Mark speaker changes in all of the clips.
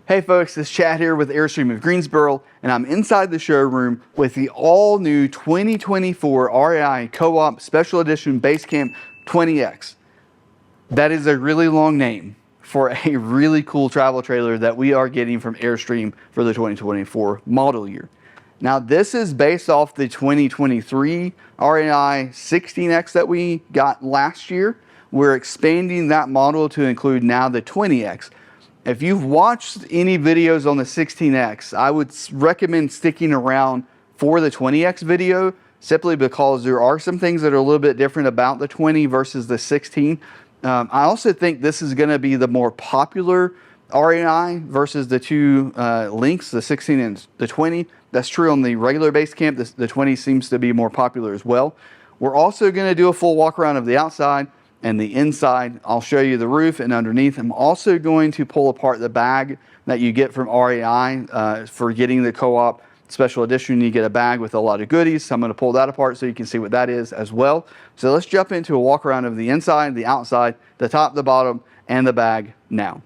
Speaker 1: Hey folks, it's Chad here with Airstream of Greensboro, and I'm inside the showroom with the all-new 2024 REI Co-op Special Edition Basecamp 20X. That is a really long name for a really cool travel trailer that we are getting from Airstream for the 2024 model year. Now this is based off the 2023 REI 16X that we got last year. We're expanding that model to include now the 20X. If you've watched any videos on the 16X, I would recommend sticking around for the 20X video, simply because there are some things that are a little bit different about the 20 versus the 16. I also think this is going to be the more popular REI versus the two links, the 16 and the 20. That's true on the regular Basecamp. The 20 seems to be more popular as well. We're also going to do a full walk around of the outside and the inside. I'll show you the roof and underneath. I'm also going to pull apart the bag that you get from REI for getting the co-op special edition. You get a bag with a lot of goodies. So I'm going to pull that apart so you can see what that is as well. So let's jump into a walk around of the inside, the outside, the top, the bottom, and the bag now.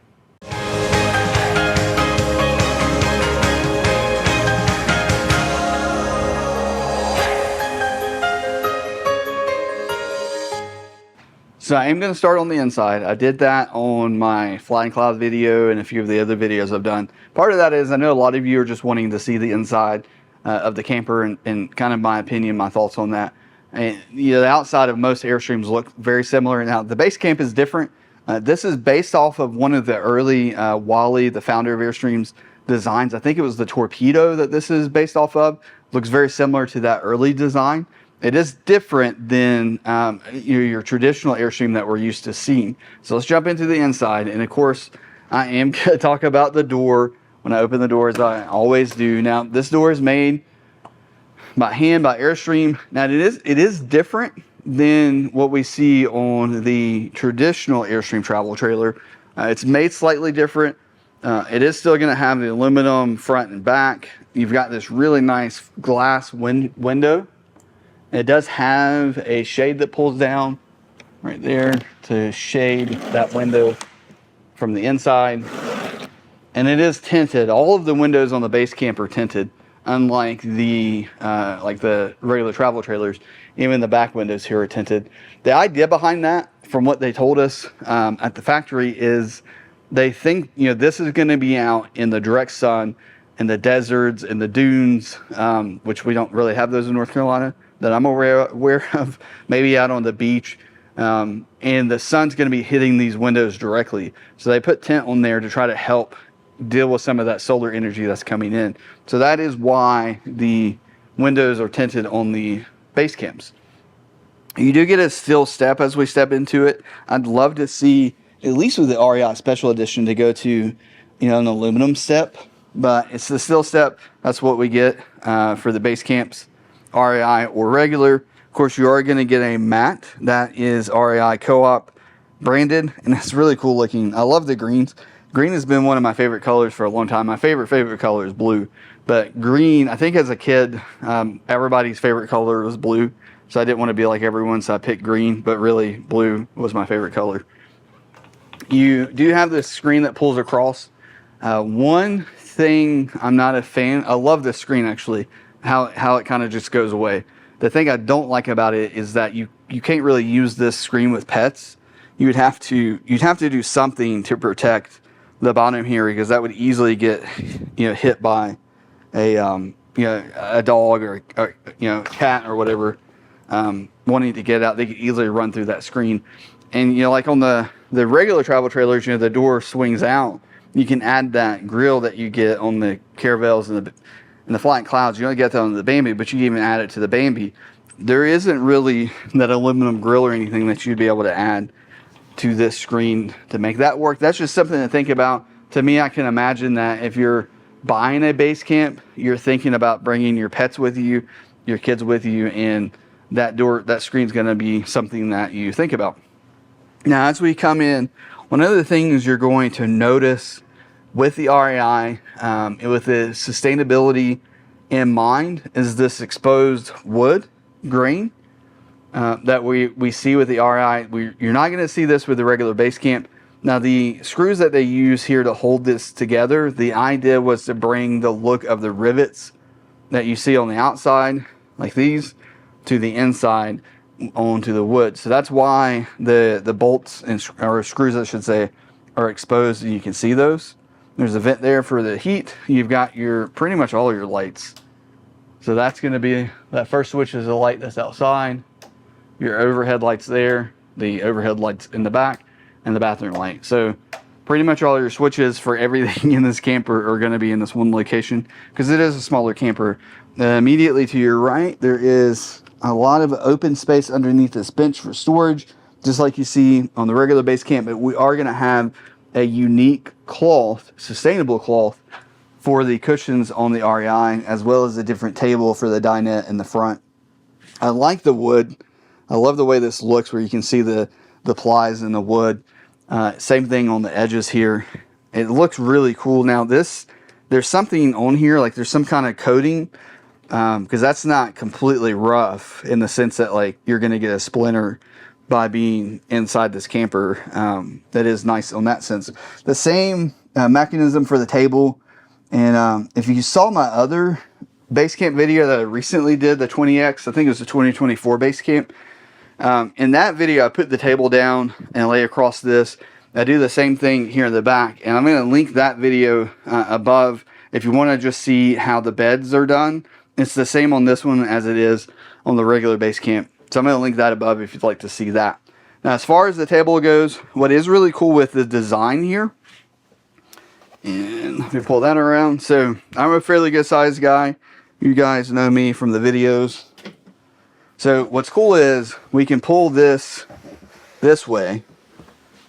Speaker 1: So I am going to start on the inside. I did that on my Flying Cloud video and a few of the other videos I've done. Part of that is I know a lot of you are just wanting to see the inside of the camper and kind of my opinion, my thoughts on that. And you know, the outside of most Airstreams look very similar. Now the Basecamp is different. This is based off of one of the early Wally, the founder of Airstreams, designs. I think it was the torpedo that this is based off of. Looks very similar to that early design. It is different than your traditional Airstream that we're used to seeing. So let's jump into the inside. And of course, I am going to talk about the door when I open the door, as I always do. Now, this door is made by hand by Airstream. Now, it is different than what we see on the traditional Airstream travel trailer. It's made slightly different. It is still going to have the aluminum front and back. You've got this really nice glass window. It does have a shade that pulls down right there to shade that window from the inside. And it is tinted. All of the windows on the Basecamp are tinted, unlike the regular travel trailers. Even the back windows here are tinted. The idea behind that, from what they told us at the factory, is they think this is going to be out in the direct sun, in the deserts, in the dunes, which we don't really have those in North Carolina that I'm aware of, maybe out on the beach, and the sun's going to be hitting these windows directly. So they put tint on there to try to help deal with some of that solar energy that's coming in. So that is why the windows are tinted on the Basecamps. You do get a steel step as we step into it. I'd love to see, at least with the REI Special Edition, to go to an aluminum step, but it's the steel step. That's what we get for the Basecamps, REI or regular. Of course, you are going to get a matte that is REI Co-op branded, and it's really cool looking. I love the greens. Green has been one of my favorite colors for a long time. My favorite color is blue, but green, I think as a kid, everybody's favorite color was blue, so I didn't want to be like everyone, so I picked green, but really blue was my favorite color. You do have this screen that pulls across. One thing I'm not a fan, I love this screen actually, how it kind of just goes away. The thing I don't like about it is that you can't really use this screen with pets. You'd have to do something to protect the bottom here, because that would easily get hit by a dog or cat or whatever wanting to get out. They could easily run through that screen. And like on the regular travel trailers, the door swings out. You can add that grill that you get on the Caravels and the Flying Clouds. You only get that on the Bambi, but you can even add it to the Bambi. There isn't really that aluminum grill or anything that you'd be able to add to this screen to make that work. That's just something to think about. To me, I can imagine that if you're buying a Basecamp, you're thinking about bringing your pets with you, your kids with you, and that screen's going to be something that you think about. Now, as we come in, one of the things you're going to notice with the REI, with the sustainability in mind, is this exposed wood grain that we see with the REI. You're not going to see this with the regular Basecamp. Now the screws that they use here to hold this together, the idea was to bring the look of the rivets that you see on the outside, like these, to the inside onto the wood. So that's why the bolts or screws, I should say, are exposed and you can see those. There's a vent there for the heat. You've got your pretty much all your lights. So that's going to be, that first switch is a light that's outside. Your overhead lights there, the overhead lights in the back, and the bathroom light. So pretty much all your switches for everything in this camper are going to be in this one location because it is a smaller camper. Immediately to your right, there is a lot of open space underneath this bench for storage, just like you see on the regular Basecamp. But we are going to have a unique cloth, sustainable cloth, for the cushions on the REI, as well as a different table for the dinette in the front. I like the wood. I love the way this looks, where you can see the plies in the wood. Same thing on the edges here. It looks really cool. Now there's something on here, like there's some kind of coating, because that's not completely rough in the sense that like you're going to get a splinter by being inside this camper. That is nice on that sense. The same mechanism for the table. And if you saw my other Basecamp video that I recently did, the 20X, I think it was the 2024 Basecamp. In that video, I put the table down and lay across this. I do the same thing here in the back, and I'm going to link that video above if you want to just see how the beds are done. It's the same on this one as it is on the regular Basecamp. So I'm going to link that above if you'd like to see that. Now, as far as the table goes, what is really cool with the design here, and let me pull that around. So I'm a fairly good sized guy. You guys know me from the videos. So what's cool is we can pull this way.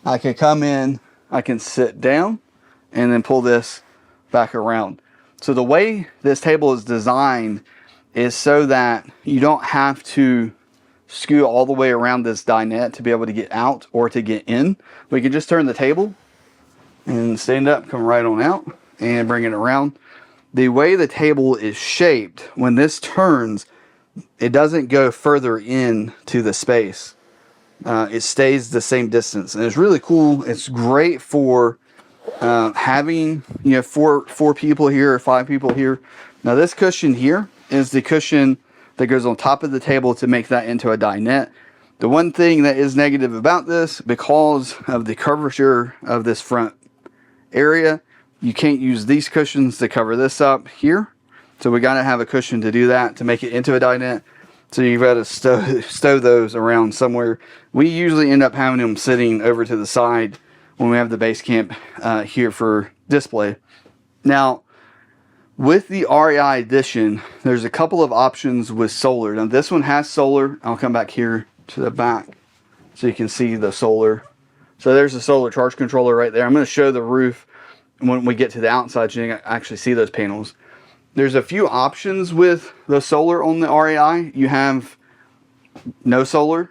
Speaker 1: I can come in, I can sit down, and then pull this back around. So the way this table is designed is so that you don't have to scoot all the way around this dinette to be able to get out or to get in. We can just turn the table and stand up, come right on out, and bring it around. The way the table is shaped, when this turns, it doesn't go further in to the space. It stays the same distance, and it's really cool. It's great for having, you know, four people here or 5 people here. Now this cushion here is the cushion that goes on top of the table to make that into a dinette. The one thing that is negative about this, because of the curvature of this front area, you can't use these cushions to cover this up here. So we got to have a cushion to do that, to make it into a dinette. So you've got to stow those around somewhere. We usually end up having them sitting over to the side when we have the Basecamp here for display. Now, with the REI edition, there's a couple of options with solar. Now this one has solar. I'll come back here to the back so you can see the solar. So there's the solar charge controller right there. I'm going to show the roof when we get to the outside so you can actually see those panels. There's a few options with the solar on the REI. You have no solar,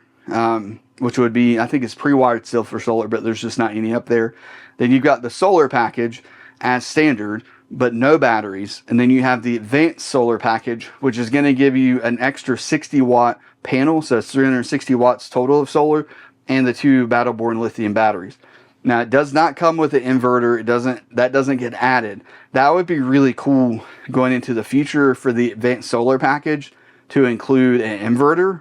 Speaker 1: which would be, I think it's pre-wired still for solar, but there's just not any up there. Then you've got the solar package as standard, but no batteries. And then you have the advanced solar package, which is going to give you an extra 60 watt panel. So it's 360 watts total of solar, and the 2 battle-born lithium batteries. Now it does not come with an inverter. That doesn't get added. That would be really cool going into the future for the advanced solar package to include an inverter.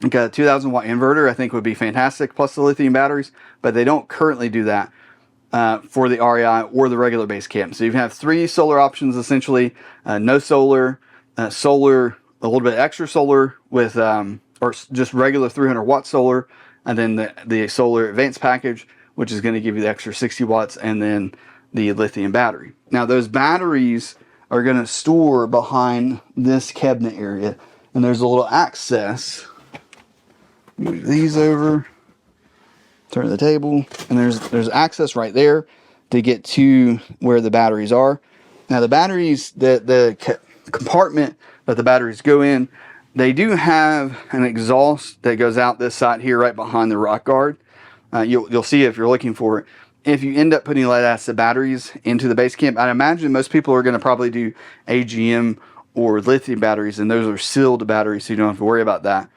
Speaker 1: Like a 2000 watt inverter, I think would be fantastic, plus the lithium batteries, but they don't currently do that for the REI or the regular Basecamp. So you have 3 solar options essentially: no solar, solar, a little bit extra solar with, or just regular 300 watt solar, and then the solar advanced package, which is going to give you the extra 60 watts, and then the lithium battery. Now those batteries are going to store behind this cabinet area, and there's a little access. Move these over, turn the table, and there's access right there to get to where the batteries are. Now the batteries, the compartment that the batteries go in, they do have an exhaust that goes out this side here right behind the rock guard. You'll see if you're looking for it. If you end up putting lead acid batteries into the Basecamp, I'd imagine most people are going to probably do AGM or lithium batteries, and those are sealed batteries, so you don't have to worry about that.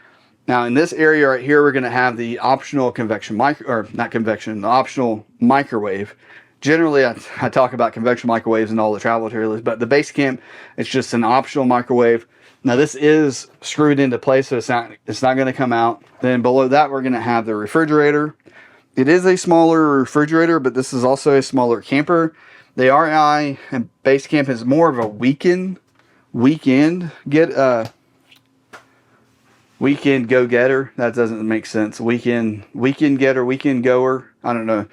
Speaker 1: Now in this area right here, we're going to have the optional convection the optional microwave. Generally, I talk about convection microwaves in all the travel trailers, but the Basecamp, it's just an optional microwave. Now this is screwed into place, so it's not going to come out. Then below that, we're going to have the refrigerator. It is a smaller refrigerator, but this is also a smaller camper. The REI and Basecamp is more of a weekend go-getter. That doesn't make sense. Weekend getter, weekend goer. I don't know.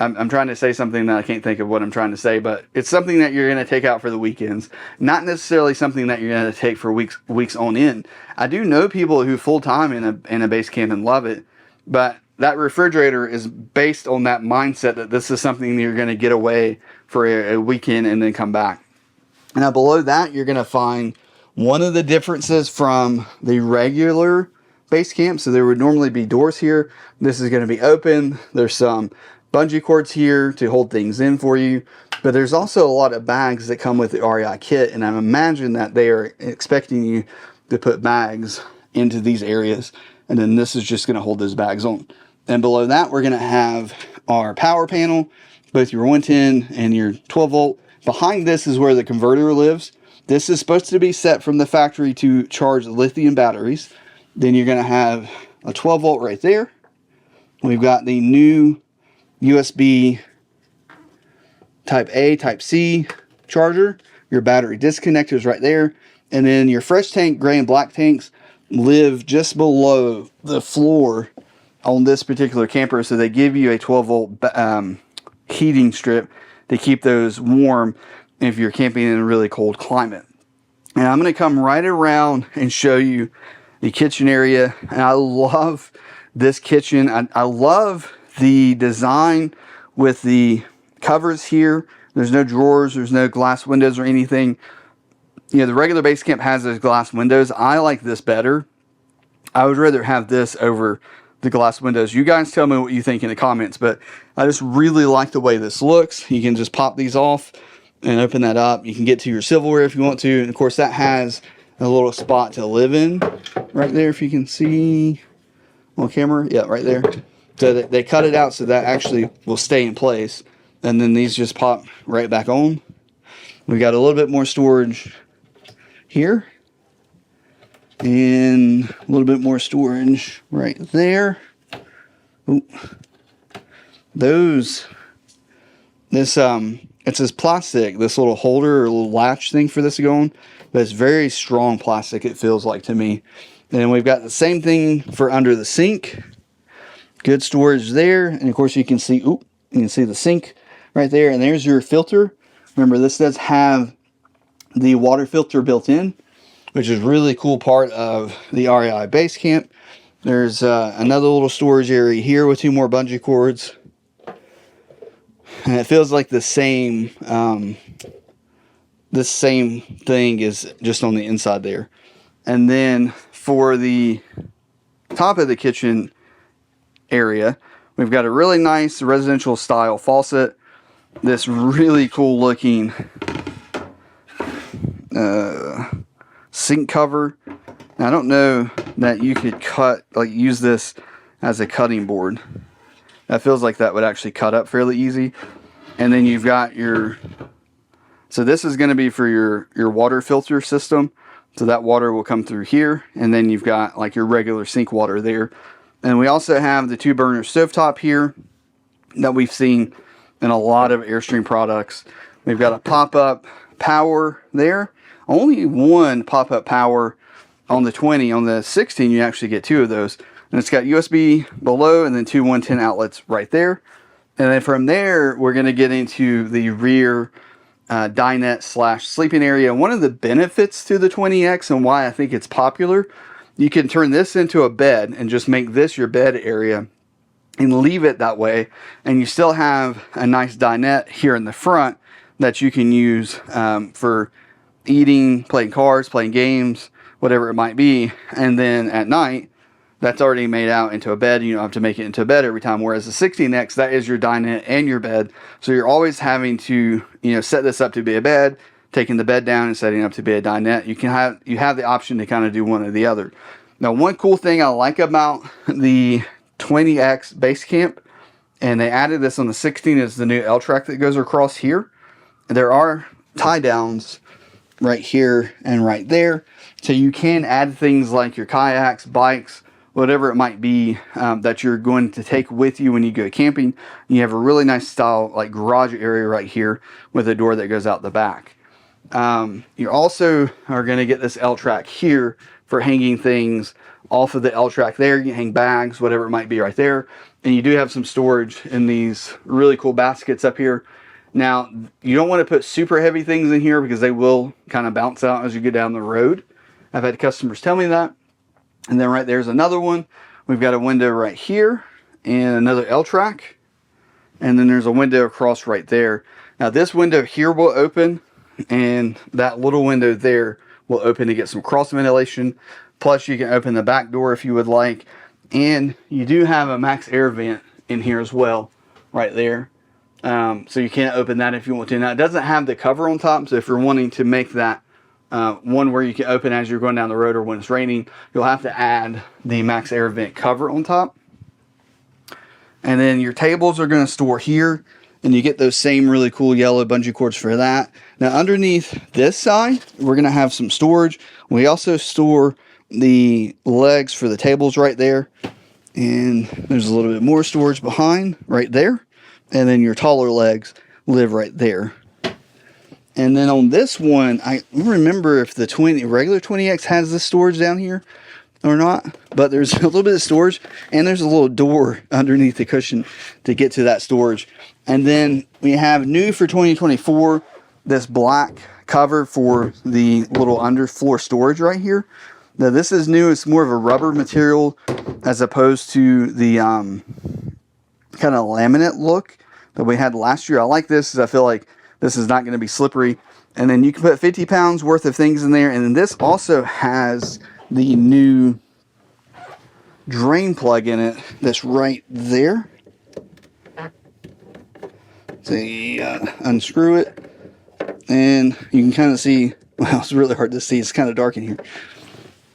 Speaker 1: I'm trying to say something that I can't think of what I'm trying to say, but it's something that you're going to take out for the weekends. Not necessarily something that you're going to take for weeks on end. I do know people who full-time in a Basecamp and love it, but that refrigerator is based on that mindset that this is something that you're going to get away for a weekend and then come back. Now below that, you're going to find one of the differences from the regular Basecamp. So there would normally be doors here. This is going to be open. There's some bungee cords here to hold things in for you. But there's also a lot of bags that come with the REI Kit. And I imagine that they are expecting you to put bags into these areas. And then this is just going to hold those bags on. And below that, we're going to have our power panel, both your 110 and your 12 volt. Behind this is where the converter lives. This is supposed to be set from the factory to charge lithium batteries. Then you're going to have a 12 volt right there. We've got the new USB type A, type C charger. Your battery disconnectors right there. And then your fresh tank, gray and black tanks live just below the floor on this particular camper. So they give you a 12 volt heating strip to keep those warm if you're camping in a really cold climate. And I'm going to come right around and show you the kitchen area. And I love this kitchen. I love the design with the covers here. There's no drawers, there's no glass windows or anything. You know, the regular Basecamp has those glass windows. I like this better. I would rather have this over the glass windows. You guys tell me what you think in the comments, but I just really like the way this looks. You can just pop these off and open that up. You can get to your silverware if you want to. And of course that has a little spot to live in right there, if you can see on camera. Yeah, right there. So they cut it out so that actually will stay in place. And then these just pop right back on. We got a little bit more storage here. And a little bit more storage right there. Ooh. This is plastic, this little holder or little latch thing for this to go on, but it's very strong plastic, it feels like to me. And then we've got the same thing for under the sink. Good storage there. And of course you can see, the sink right there. And there's your filter. Remember, this does have the water filter built in, which is really cool part of the REI Basecamp. There's another little storage area here with 2 more bungee cords. And it feels like the same, this same thing is just on the inside there. And then for the top of the kitchen area, we've got a really nice residential style faucet. This really cool looking sink cover. Now, I don't know that you could use this as a cutting board. That feels like that would actually cut up fairly easy. And then you've got so this is going to be for your water filter system. So that water will come through here. And then you've got like your regular sink water there. And we also have the 2 burner stovetop here that we've seen in a lot of Airstream products. We've got a pop-up power there. Only one pop-up power on the 20. On the 16, you actually get 2 of those. And it's got USB below and then 2 110 outlets right there. And then from there, we're going to get into the rear dinette / sleeping area. One of the benefits to the 20X and why I think it's popular, you can turn this into a bed and just make this your bed area and leave it that way. And you still have a nice dinette here in the front that you can use for eating, playing cards, playing games, whatever it might be. And then at night, that's already made out into a bed. You don't have to make it into a bed every time. Whereas the 16X, that is your dinette and your bed. So you're always having to, set this up to be a bed, taking the bed down and setting up to be a dinette. You have the option to kind of do one or the other. Now, one cool thing I like about the 20X Basecamp, and they added this on the 16, is the new L track that goes across here. There are tie downs right here and right there, so you can add things like your kayaks, bikes, whatever it might be that you're going to take with you when you go camping. You have a really nice style like garage area right here with a door that goes out the back. You also are going to get this L track here for hanging things off of the L track there. You can hang bags, whatever it might be right there. And you do have some storage in these really cool baskets up here. Now, you don't want to put super heavy things in here because they will kind of bounce out as you get down the road. I've had customers tell me that. And then right there's another one. We've got a window right here and another L track. And then there's a window across right there. Now this window here will open, and that little window there will open to get some cross ventilation. Plus you can open the back door if you would like. And you do have a max air vent in here as well, right there. So you can't open that if you want to. Now it doesn't have the cover on top, so if you're wanting to make that one where you can open as you're going down the road or when it's raining, you'll have to add the max air vent cover on top. And then your tables are going to store here, and you get those same really cool yellow bungee cords for that. Now underneath this side, we're going to have some storage. We also store the legs for the tables right there, and there's a little bit more storage behind right there, and then your taller legs live right there. And then on this one, I don't remember if the regular 20X has this storage down here or not, but there's a little bit of storage, and there's a little door underneath the cushion to get to that storage. And then we have new for 2024, this black cover for the little underfloor storage right here. Now this is new. It's more of a rubber material as opposed to the kind of laminate look that we had last year. I like this because I feel like this is not going to be slippery. And then you can put 50 pounds worth of things in there. And then this also has the new drain plug in it that's right there. So you unscrew it, and you can kind of see, well, it's really hard to see. It's kind of dark in here.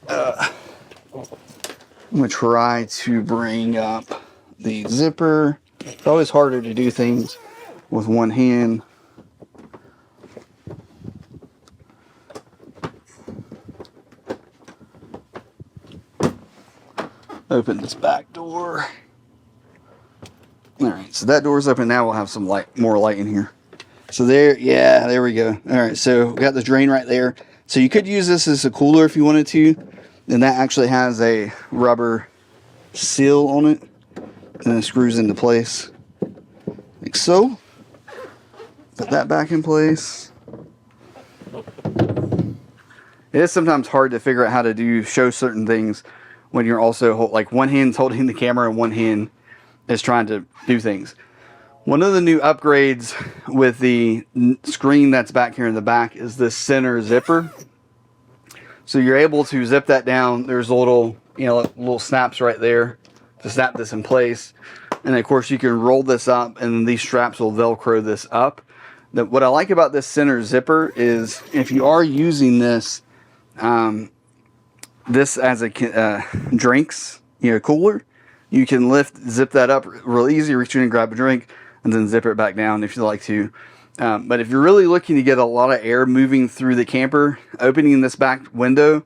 Speaker 1: I'm going to try to bring up the zipper. It's always harder to do things with one hand. Open this back door. All right, so that door's open now. We'll have some light, more light in here. So there, yeah, there we go. All right, so we got the drain right there. So you could use this as a cooler if you wanted to. And that actually has a rubber seal on it, and it screws into place like so. Put that back in place. It is sometimes hard to figure out how to show certain things when you're also, like, one hand's holding the camera and one hand is trying to do things. One of the new upgrades with the screen that's back here in the back is this center zipper. So you're able to zip that down. There's little, little snaps right there to snap this in place. And of course you can roll this up, and these straps will Velcro this up. What I like about this center zipper is if you are using this, this as a drinks, cooler, you can zip that up real easy, reach in and grab a drink, and then zip it back down if you like to. But if you're really looking to get a lot of air moving through the camper, opening this back window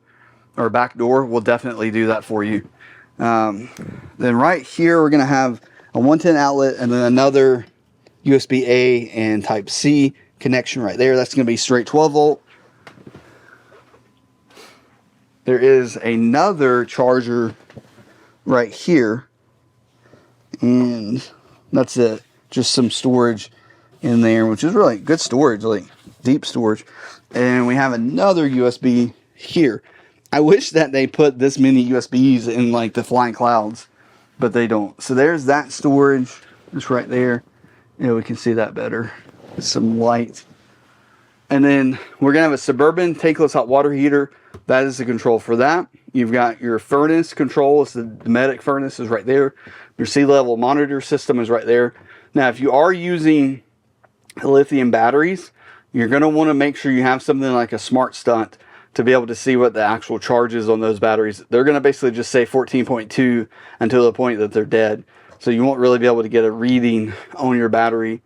Speaker 1: or back door will definitely do that for you. Then right here, we're going to have a 110 outlet and then another USB-A and Type-C connection right there. That's going to be straight 12 volt. There is another charger right here, and that's it. Just some storage in there, which is really good storage, like deep storage. And we have another USB here. I wish that they put this many USBs in like the flying clouds, but they don't. So there's that storage. It's right there. We can see that better. Some light. And then we're going to have a Suburban tankless hot water heater. That is the control for that. You've got your furnace control. It's the Dometic furnace is right there. Your sea level monitor system is right there. Now, if you are using lithium batteries, you're going to want to make sure you have something like a smart stunt to be able to see what the actual charge is on those batteries. They're going to basically just say 14.2 until the point that they're dead. So you won't really be able to get a reading on your battery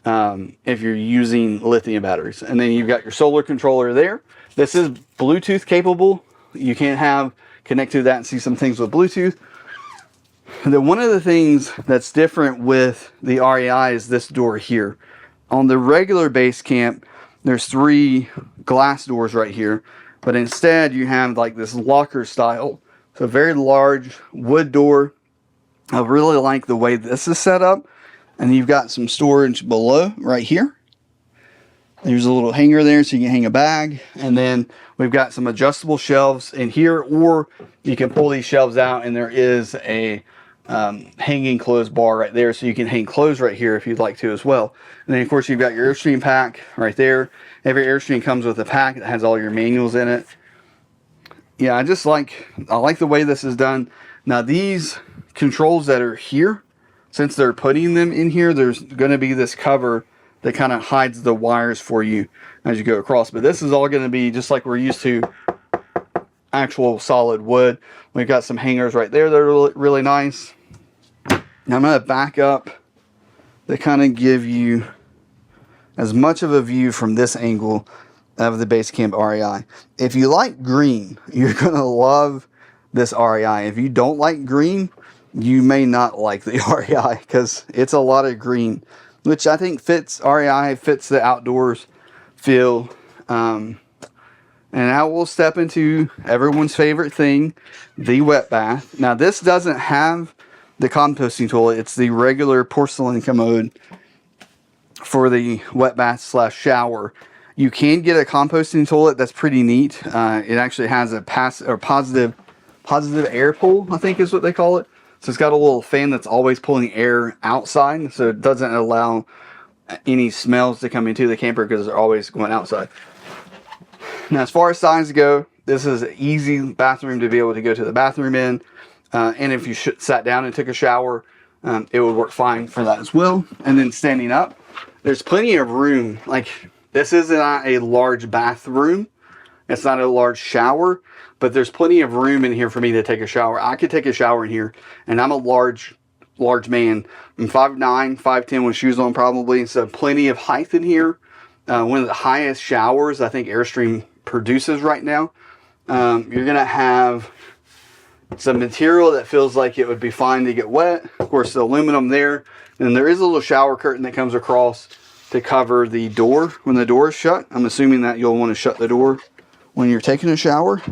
Speaker 1: if you're using lithium batteries. And then you've got your solar controller there. This is Bluetooth capable. You can connect to that and see some things with Bluetooth. And then one of the things that's different with the REI is this door here. On the regular Basecamp, there's 3 glass doors right here, but instead you have like this locker style. So very large wood door. I really like the way this is set up. And you've got some storage below right here. There's a little hanger there so you can hang a bag. And then we've got some adjustable shelves in here, or you can pull these shelves out and there is a hanging clothes bar right there, so you can hang clothes right here if you'd like to as well. And then of course you've got your Airstream pack right there. Every Airstream comes with a pack that has all your manuals in it. Yeah, I like the way this is done. Now these controls that are here, since they're putting them in here, there's going to be this cover that kind of hides the wires for you as you go across. But this is all going to be just like we're used to, actual solid wood. We've got some hangers right there that are really nice. Now I'm going to back up to kind of give you as much of a view from this angle of the Basecamp REI. If you like green, you're going to love this REI. If you don't like green, you may not like the REI because it's a lot of green, which I think fits REI, fits the outdoors feel. And now we'll step into everyone's favorite thing, the wet bath. Now this doesn't have the composting toilet. It's the regular porcelain commode for the wet bath / shower. You can get a composting toilet that's pretty neat. It actually has a positive air pull, I think is what they call it. So it's got a little fan that's always pulling air outside, so it doesn't allow any smells to come into the camper because they're always going outside. Now as far as size go, this is an easy bathroom to be able to go to the bathroom in. And if you sat down and took a shower, it would work fine for that as well. And then standing up, there's plenty of room. Like, this is not a large bathroom. It's not a large shower, but there's plenty of room in here for me to take a shower. I could take a shower in here, and I'm a large man. I'm 5'9", 5'10", with shoes on probably, so plenty of height in here. One of the highest showers I think Airstream produces right now. You're going to have some material that feels like it would be fine to get wet. Of course, the aluminum there. And there is a little shower curtain that comes across to cover the door when the door is shut. I'm assuming that you'll want to shut the door when you're taking a shower.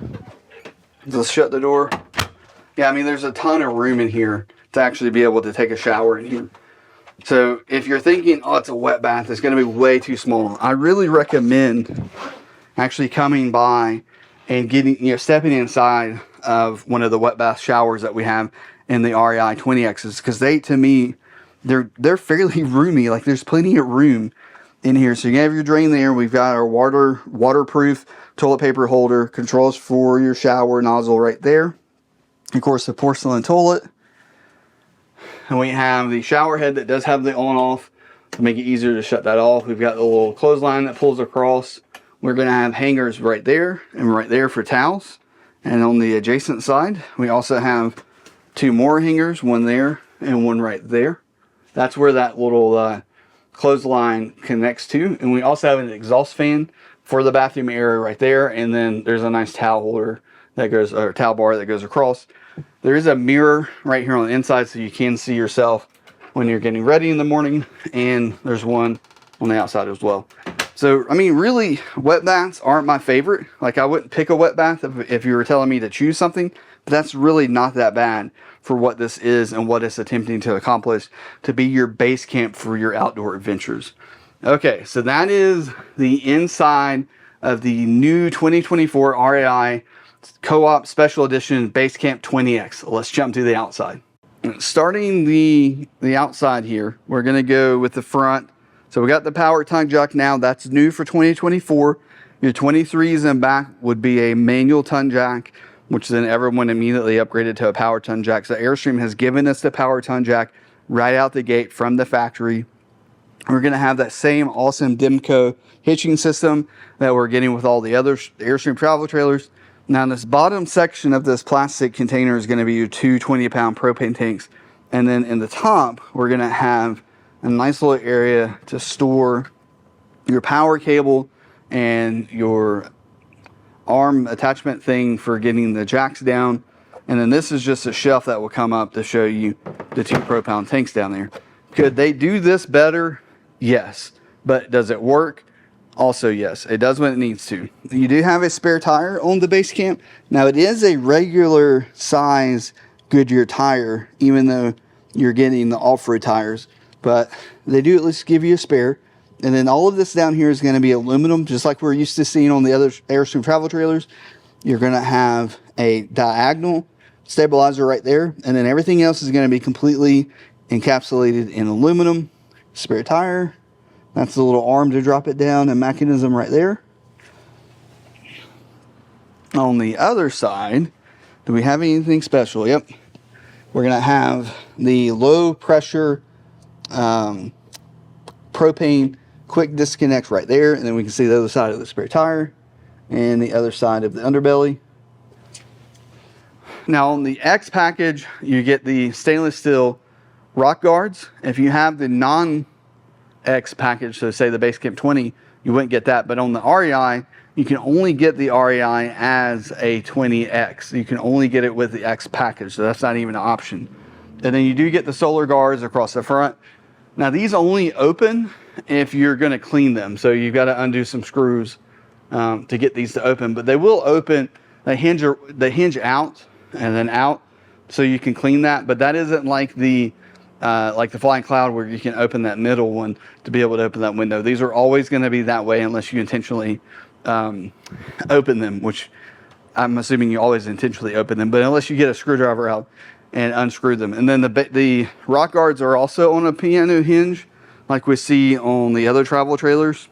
Speaker 1: Let's shut the door. Yeah, I mean, there's a ton of room in here to actually be able to take a shower in here. So if you're thinking, oh, it's a wet bath, it's going to be way too small, I really recommend actually coming by and getting, stepping inside of one of the wet bath showers that we have in the REI 20Xs, because they, to me, they're fairly roomy. Like, there's plenty of room in here. So you have your drain there. We've got our waterproof toilet paper holder, controls for your shower nozzle right there. Of course, the porcelain toilet. And we have the shower head that does have the on-off to make it easier to shut that off. We've got the little clothesline that pulls across. We're going to have hangers right there and right there for towels. And on the adjacent side, we also have 2 more hangers, one there and one right there. That's where that little clothesline connects to. And we also have an exhaust fan for the bathroom area right there. And then there's a nice towel holder that goes, or towel bar that goes across. There is a mirror right here on the inside so you can see yourself when you're getting ready in the morning. And there's one on the outside as well. So, I mean, really, wet baths aren't my favorite. Like, I wouldn't pick a wet bath if you were telling me to choose something. But that's really not that bad for what this is and what it's attempting to accomplish to be your base camp for your outdoor adventures. Okay, so that is the inside of the new 2024 REI Co-op Special Edition Basecamp 20X. Let's jump to the outside. Starting the outside here, we're going to go with the front. So we got the power tongue jack now. That's new for 2024. Your 23s and back would be a manual tongue jack, which then everyone immediately upgraded to a power tongue jack. So Airstream has given us the power tongue jack right out the gate from the factory. We're going to have that same awesome Demco hitching system that we're getting with all the other Airstream travel trailers. Now, in this bottom section of this plastic container is going to be your two 20-pound propane tanks. And then in the top, we're going to have a nice little area to store your power cable and your arm attachment thing for getting the jacks down. And then this is just a shelf that will come up to show you the two propane tanks down there. Could they do this better? Yes. But does it work? Also, yes. It does what it needs to. You do have a spare tire on the Basecamp. Now, it is a regular size Goodyear tire, even though you're getting the off-road tires. But they do at least give you a spare. And then all of this down here is going to be aluminum, just like we're used to seeing on the other Airstream travel trailers. You're going to have a diagonal stabilizer right there. And then everything else is going to be completely encapsulated in aluminum. Spare tire. That's the little arm to drop it down and mechanism right there. On the other side, do we have anything special? Yep. We're going to have the low pressure propane quick disconnect right there. And then we can see the other side of the spare tire and the other side of the underbelly. Now on the X package, you get the stainless steel rock guards. If you have the non-X package, so say the Basecamp 20, you wouldn't get that. But on the REI, you can only get the REI as a 20X. You can only get it with the X package, so that's not even an option. And then you do get the solar guards across the front. Now these only open if you're going to clean them. So you've got to undo some screws to get these to open. But they will open, they hinge out and then out, so you can clean that. But that isn't like the Flying Cloud where you can open that middle one to be able to open that window. These are always going to be that way unless you intentionally open them, which I'm assuming you always intentionally open them, but unless you get a screwdriver out and unscrew them. And then the rock guards are also on a piano hinge like we see on the other travel trailers.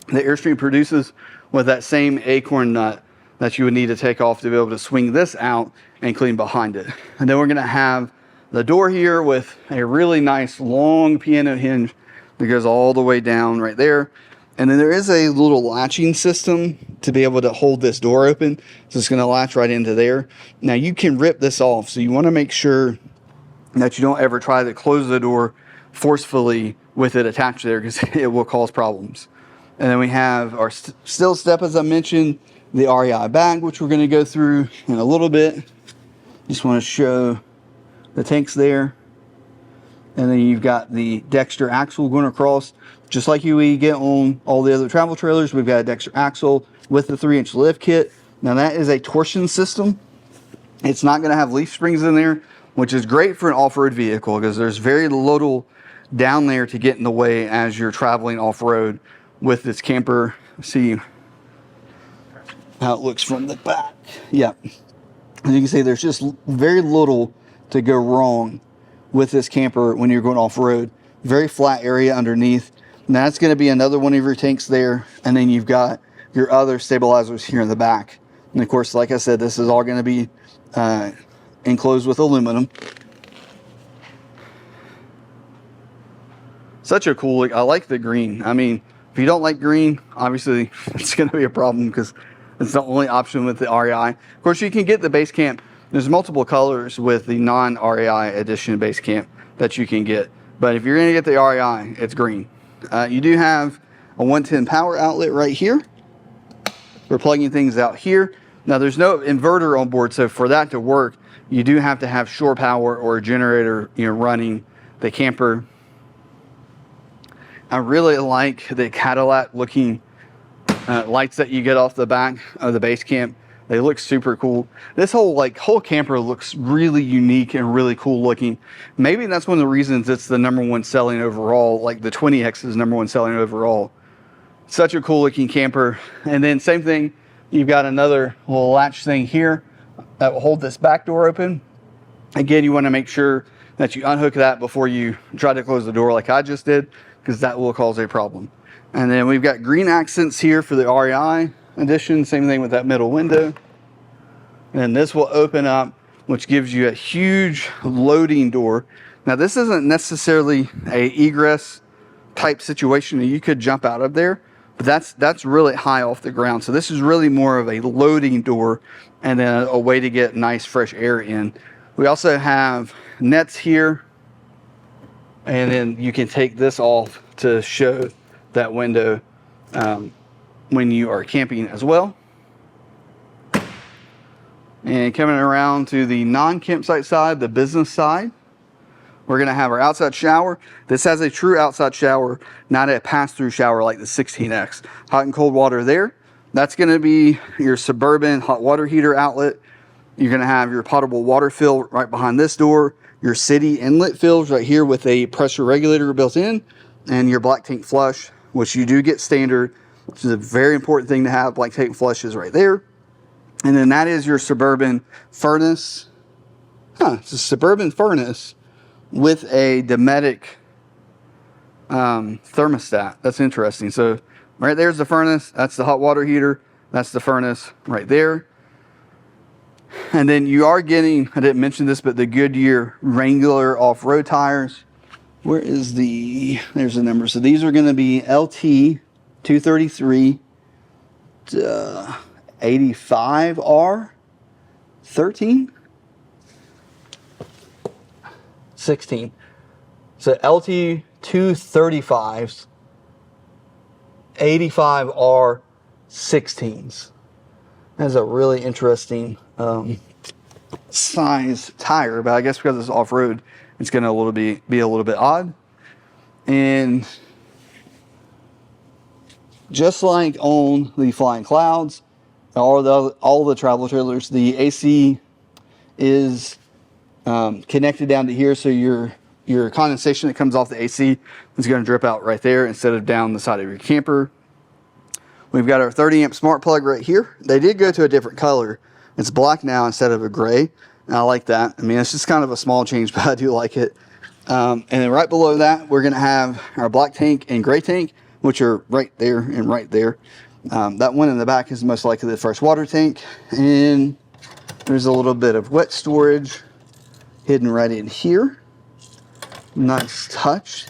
Speaker 1: The Airstream produces with that same acorn nut that you would need to take off to be able to swing this out and clean behind it. And then we're going to have the door here with a really nice long piano hinge that goes all the way down right there. And then there is a little latching system to be able to hold this door open. So it's going to latch right into there. Now you can rip this off. So you want to make sure that you don't ever try to close the door forcefully with it attached there, because it will cause problems. And then we have our still step, as I mentioned, the REI bag, which we're going to go through in a little bit. Just want to show the tanks there. And then you've got the Dexter axle going across. Just like we get on all the other travel trailers, we've got a Dexter axle with the 3-inch lift kit. Now that is a torsion system. It's not going to have leaf springs in there, which is great for an off-road vehicle because there's very little down there to get in the way as you're traveling off-road with this camper. See how it looks from the back. Yeah. As you can see, there's just very little to go wrong with this camper when you're going off-road. Very flat area underneath. And that's going to be another one of your tanks there. And then you've got your other stabilizers here in the back. And of course, like I said, this is all going to be enclosed with aluminum. Such a cool look. I like the green. I mean, if you don't like green, obviously it's going to be a problem because it's the only option with the REI. Of course, you can get the Basecamp. There's multiple colors with the non-REI edition Basecamp that you can get. But if you're going to get the REI, it's green. You do have a 110 power outlet right here. We're plugging things out here. Now, there's no inverter on board, so for that to work, you do have to have shore power or a generator, running the camper. I really like the Cadillac looking lights that you get off the back of the Basecamp. They look super cool. This whole camper looks really unique and really cool looking. Maybe that's one of the reasons it's the #1 selling overall, like the 20X is #1 selling overall. Such a cool looking camper. And then same thing, you've got another little latch thing here that will hold this back door open. Again, you want to make sure that you unhook that before you try to close the door like I just did, because that will cause a problem. And then we've got green accents here for the REI edition. Same thing with that middle window. And this will open up, which gives you a huge loading door. Now, this isn't necessarily a egress type situation, you could jump out of there, but that's really high off the ground. So this is really more of a loading door and then a way to get nice fresh air in. We also have nets here, and then you can take this off to show that window when you are camping as well. And coming around to the non-campsite side, the business side, we're going to have our outside shower. This has a true outside shower, not a pass-through shower like the 16X. Hot and cold water there. That's going to be your Suburban hot water heater outlet. You're going to have your potable water fill right behind this door. Your city inlet fills right here with a pressure regulator built in. And your black tank flush, which you do get standard. Which is a very important thing to have. Black tank flushes right there. And then that is your Suburban furnace. It's a Suburban furnace with a Dometic thermostat. That's interesting. So right there's the furnace. That's the hot water heater. That's the furnace right there. And then you are getting, I didn't mention this, but the Goodyear Wrangler off-road tires. Where is there's the number. So these are going to be LT 233 85R 13 16. So LT 235s 85R 16s. That's a really interesting size tire, but I guess because it's off-road, it's going to be a little bit odd. And just like on the Flying Clouds, all the travel trailers, the AC is connected down to here, so your condensation that comes off the AC is going to drip out right there instead of down the side of your camper. We've got our 30 amp smart plug right here. They did go to a different color. It's black now instead of a gray, and I like that. I mean, it's just kind of a small change, but I do like it. And then right below that, we're going to have our black tank and gray tank, which are right there and right there. That one in the back is most likely the first water tank. And there's a little bit of wet storage hidden right in here. Nice touch.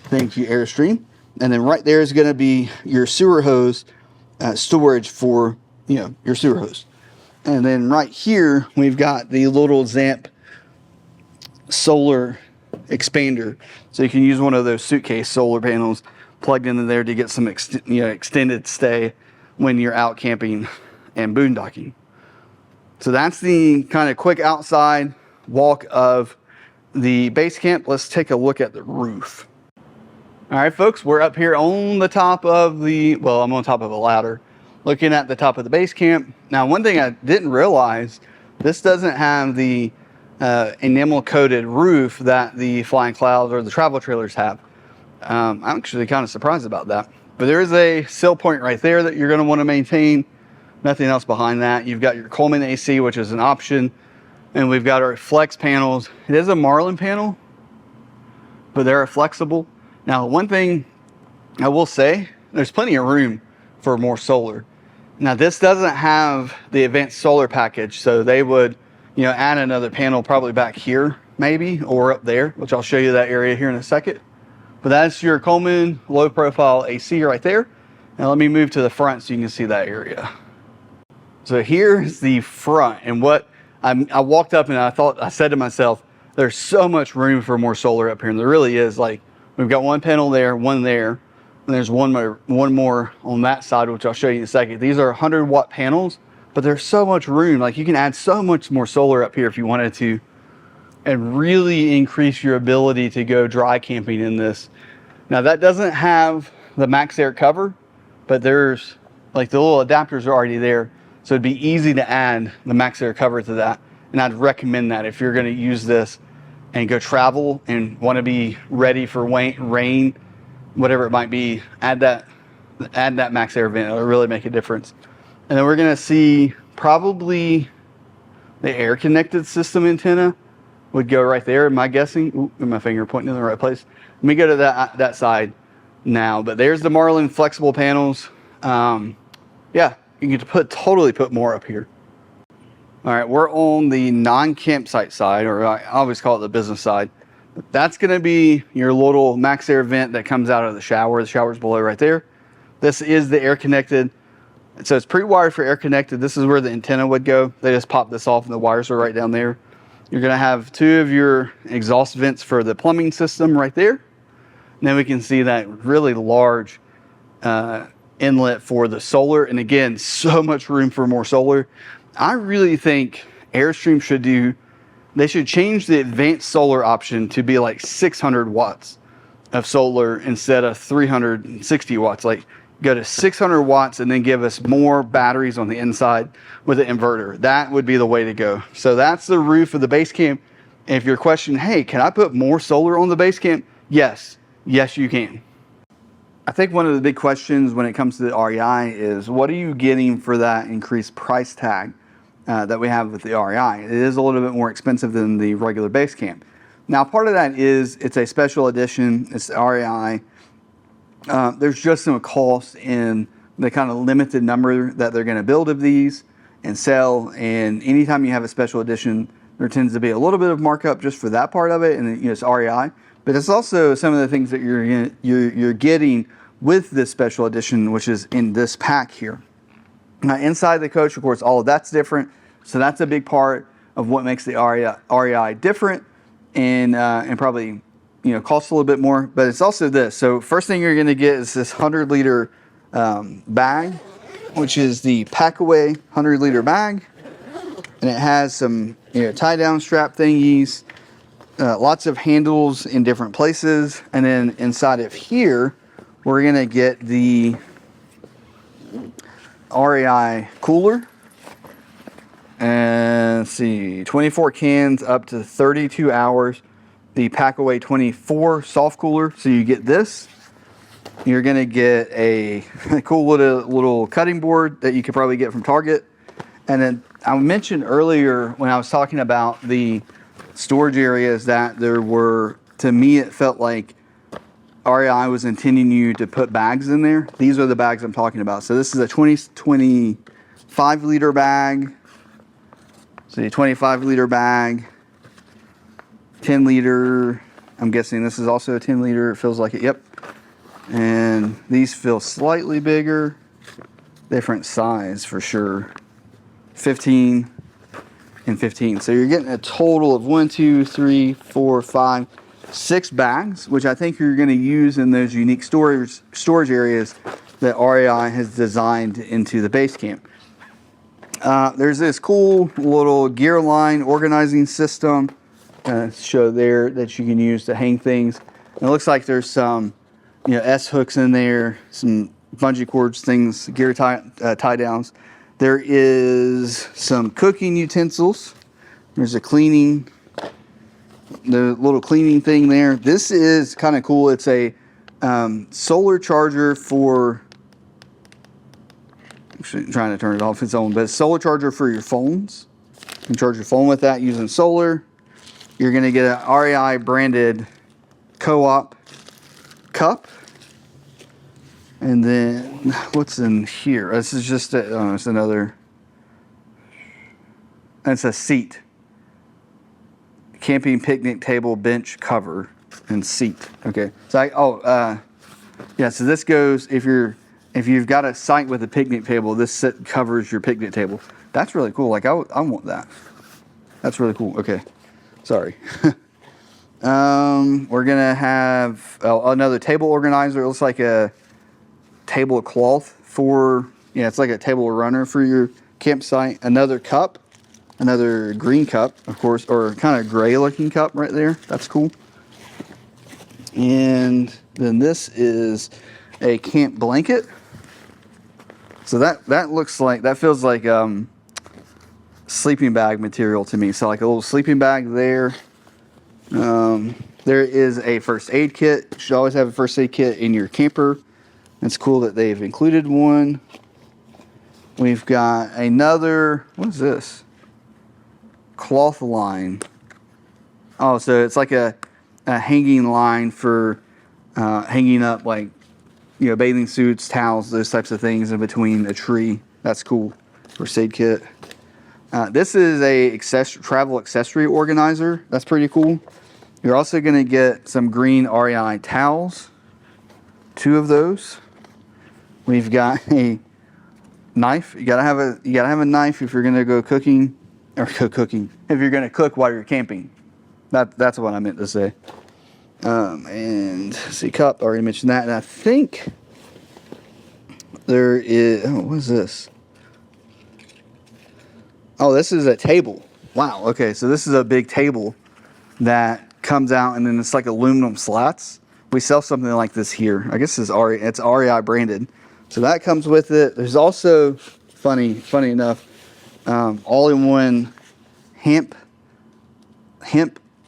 Speaker 1: Thank you, Airstream. And then right there is going to be your sewer hose storage for, your sewer hose. And then right here, we've got the little Zamp solar expander. So you can use one of those suitcase solar panels plugged into there to get some extended stay when you're out camping and boondocking. So that's the kind of quick outside walk of the base camp. Let's take a look at the roof. All right, folks, we're up here on the top of I'm on top of a ladder looking at the top of the base camp. Now, one thing I didn't realize, this doesn't have the enamel coated roof that the Flying Clouds or the travel trailers have. I'm actually kind of surprised about that. But there is a sill point right there that you're going to want to maintain. Nothing else behind that. You've got your Coleman AC, which is an option. And we've got our flex panels. It is a Marlin panel, but they're flexible. Now, one thing I will say, there's plenty of room for more solar. Now, this doesn't have the advanced solar package, so they would, add another panel probably back here, maybe, or up there, which I'll show you that area here in a second. But that's your Coleman low profile AC right there. Now let me move to the front so you can see that area. So here's the front, and what I walked up and I said to myself, there's so much room for more solar up here, and there really is. Like, we've got one panel there, one there, and there's one more on that side, which I'll show you in a second. These are 100-watt panels, but there's so much room. Like, you can add so much more solar up here if you wanted to, and really increase your ability to go dry camping in this. Now, that doesn't have the max air cover, but there's like the little adapters are already there, so it'd be easy to add the max air cover to that. And I'd recommend that if you're going to use this and go travel and want to be ready for rain, whatever it might be, add that max air vent. It'll really make a difference. And then we're going to see probably the air connected system antenna would go right there. Am I guessing? Ooh, my finger pointing in the right place. Let me go to that side now. But there's the Marlin flexible panels. Yeah, you can totally put more up here. All right, we're on the non-campsite side, or I always call it the business side. That's going to be your little max air vent that comes out of the shower. The shower's below right there. This is the air connected. So it's pre-wired for air connected. This is where the antenna would go. They just pop this off and the wires are right down there. You're going to have 2 of your exhaust vents for the plumbing system right there. And then we can see that really large inlet for the solar. And again, so much room for more solar. I really think Airstream they should change the advanced solar option to be like 600 watts of solar instead of 360 watts. Like, go to 600 watts and then give us more batteries on the inside with an inverter. That would be the way to go. So that's the roof of the Basecamp. If your question, hey, can I put more solar on the Basecamp? Yes, you can. I think one of the big questions when it comes to the REI is, what are you getting for that increased price tag that we have with the REI? It is a little bit more expensive than the regular Basecamp. Now, part of that is it's a special edition. It's the REI. There's just some cost in the kind of limited number that they're going to build of these and sell. And anytime you have a special edition, there tends to be a little bit of markup just for that part of it. And it's REI, but it's also some of the things that you're getting with this special edition, which is in this pack here. Now, inside the coach, of course, all of that's different. So that's a big part of what makes the REI different and probably, costs a little bit more, but it's also this. So first thing you're going to get is this 100-liter bag, which is the Packaway 100-liter bag. And it has some tie-down strap thingies, lots of handles in different places. And then inside of here, we're going to get the REI cooler. And let's see, 24 cans up to 32 hours. The Packaway 24 soft cooler. So you get this. You're going to get a cool little cutting board that you could probably get from Target. And then I mentioned earlier when I was talking about the storage areas that there were, to me, it felt like REI was intending you to put bags in there. These are the bags I'm talking about. So this is a 25-liter bag. So a 25-liter bag. 10-liter. I'm guessing this is also a 10-liter. It feels like it. Yep. And these feel slightly bigger. Different size for sure. 15 and 15. So you're getting a total of 1, 2, 3, 4, 5, 6 bags, which I think you're going to use in those unique storage areas that REI has designed into the Basecamp. There's this cool little gear line organizing system. Show there that you can use to hang things. And it looks like there's some, S hooks in there, some bungee cords, things, gear tie downs. There is some cooking utensils. There's the little cleaning thing there. This is kind of cool. It's a solar charger for. Actually, I'm trying to turn it off its own, but it's a solar charger for your phones. You can charge your phone with that using solar. You're going to get an REI branded co-op cup. And then what's in here? This is just it's another. It's a seat. Camping picnic table bench cover and seat. Okay. So so this goes if you've got a site with a picnic table, this covers your picnic table. That's really cool. Like I want that. That's really cool. Okay. Sorry. We're gonna have another table organizer. It looks like a tablecloth for it's like a table runner for your campsite. Another cup, another green cup, of course, or kind of gray looking cup right there. That's cool. And then this is a camp blanket. So that feels like sleeping bag material to me. So like a little sleeping bag there. There is a first aid kit. You should always have a first aid kit in your camper. It's cool that they've included one. We've got another, what is this? Cloth line. Oh, so it's like a hanging line for hanging up like, bathing suits, towels, those types of things in between a tree. That's cool. First aid kit. This is a travel accessory organizer. That's pretty cool. You're also going to get some green REI towels, 2 of those. We've got a knife. You gotta have a knife if you're going to go cooking, or cooking. If you're going to cook while you're camping, that's what I meant to say. And see, cup. Already mentioned that. And I think there is. Oh, what is this? Oh, this is a table. Wow. Okay, so this is a big table that comes out, and then it's like aluminum slats. We sell something like this here. I guess it's REI branded. So that comes with it. There's also, funny enough, all-in-one hemp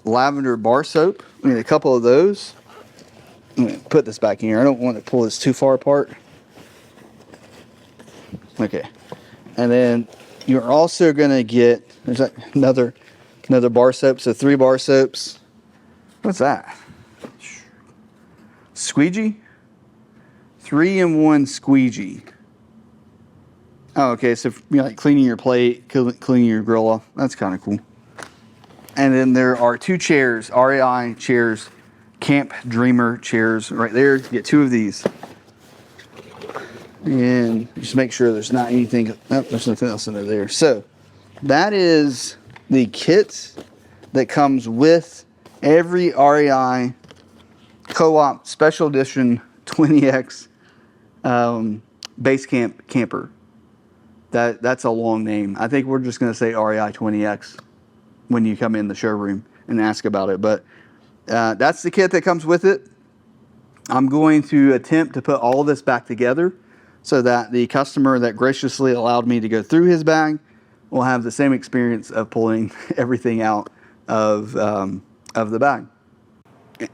Speaker 1: lavender bar soap. We need a couple of those. I'm gonna put this back in here. I don't want to pull this too far apart. Okay. And then you're also gonna get, there's another bar soap. So 3 bar soaps. What's that? Squeegee? 3-in-1 squeegee. Oh, okay. So like cleaning your plate, cleaning your grill off. That's kind of cool. And then there are 2 chairs, REI chairs, Camp Dreamer chairs right there. You get 2 of these. And just make sure there's not anything. Oh, there's nothing else in there. So that is the kit that comes with every REI Co-op Special Edition 20X Basecamp camper. That's a long name. I think we're just going to say REI 20X when you come in the showroom and ask about it. But that's the kit that comes with it. I'm going to attempt to put all this back together so that the customer that graciously allowed me to go through his bag will have the same experience of pulling everything out of the bag.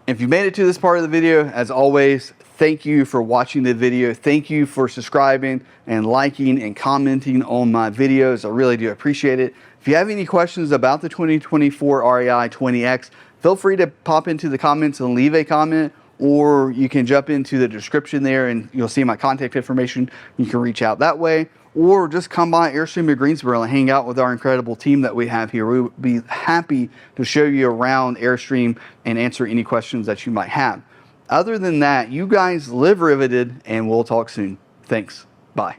Speaker 1: If you made it to this part of the video, as always, thank you for watching the video. Thank you for subscribing and liking and commenting on my videos. I really do appreciate it. If you have any questions about the 2024 REI 20X, feel free to pop into the comments and leave a comment, or you can jump into the description there and you'll see my contact information. You can reach out that way, or just come by Airstream of Greensboro and hang out with our incredible team that we have here. We would be happy to show you around Airstream and answer any questions that you might have. Other than that, you guys live riveted, and we'll talk soon. Thanks. Bye.